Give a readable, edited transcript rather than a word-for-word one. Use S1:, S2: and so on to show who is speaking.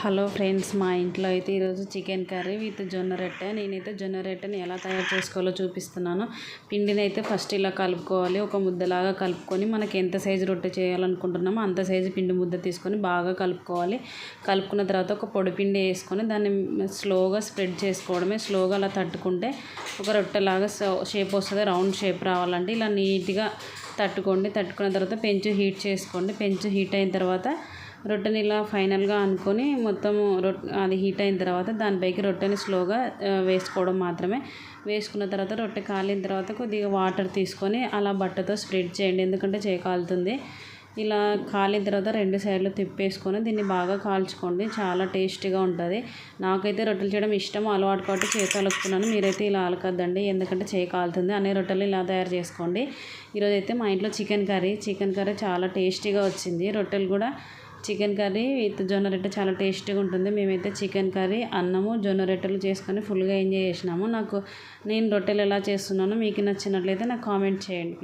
S1: Hello friends, మా ఇంట్లో అయితే ఈరోజు చికెన్ కర్రీ విత్ జొన్న రొట్టె. నేనైతే జొన్న రొట్టెని ఎలా తయారు చేసుకోవాలో చూపిస్తున్నాను. పిండిని అయితే ఫస్ట్ ఇలా కలుపుకోవాలి. ఒక ముద్దలాగా కలుపుకొని మనకి ఎంత సైజు రొట్టె చేయాలనుకుంటున్నామో అంత సైజు పిండి ముద్ద తీసుకొని బాగా కలుపుకోవాలి. కలుపుకున్న తర్వాత ఒక పొడి పిండి వేసుకొని దాన్ని స్లోగా స్ప్రెడ్ చేసుకోవడమే. స్లోగా అలా తట్టుకుంటే ఒక రొట్టెలాగా షేప్ వస్తుంది. రౌండ్ షేప్ రావాలంటే ఇలా నీట్గా తట్టుకోండి. తట్టుకున్న తర్వాత పెంచు హీట్ చేసుకోండి. పెంచు హీట్ అయిన తర్వాత రొట్టెని ఇలా ఫైనల్గా అనుకొని మొత్తం అది హీట్ అయిన తర్వాత దానిపైకి రొట్టెని స్లోగా వేసుకోవడం మాత్రమే. వేసుకున్న తర్వాత రొట్టె కాలిన తర్వాత కొద్దిగా వాటర్ తీసుకొని అలా బట్టతో స్ప్రెడ్ చేయండి, ఎందుకంటే చేయి కాలుతుంది. ఇలా కాలిన తర్వాత రెండు సైడ్లు తిప్పేసుకొని దీన్ని బాగా కాల్చుకోండి. చాలా టేస్టీగా ఉంటుంది. నాకైతే రొట్టెలు చేయడం ఇష్టం, అలవాటు కాబట్టి చేతి అలుకుతున్నాను. మీరైతే ఇలా అలకద్దండి, ఎందుకంటే చేయి కాలుతుంది. అనే రొట్టెలు ఇలా తయారు చేసుకోండి. ఈరోజు అయితే మా ఇంట్లో చికెన్ కర్రీ చాలా టేస్టీగా వచ్చింది. రొట్టెలు కూడా చికెన్ కర్రీ విత్ జొన్న రొట్టె చాలా టేస్టీగా ఉంటుంది. మేమైతే చికెన్ కర్రీ, అన్నము, జొన్న రొట్టెలు చేసుకొని ఫుల్గా ఎంజాయ్ చేసినాము. నేను రొట్టెలు ఎలా చేస్తున్నానో మీకు నచ్చినట్లయితే నాకు కామెంట్ చేయండి.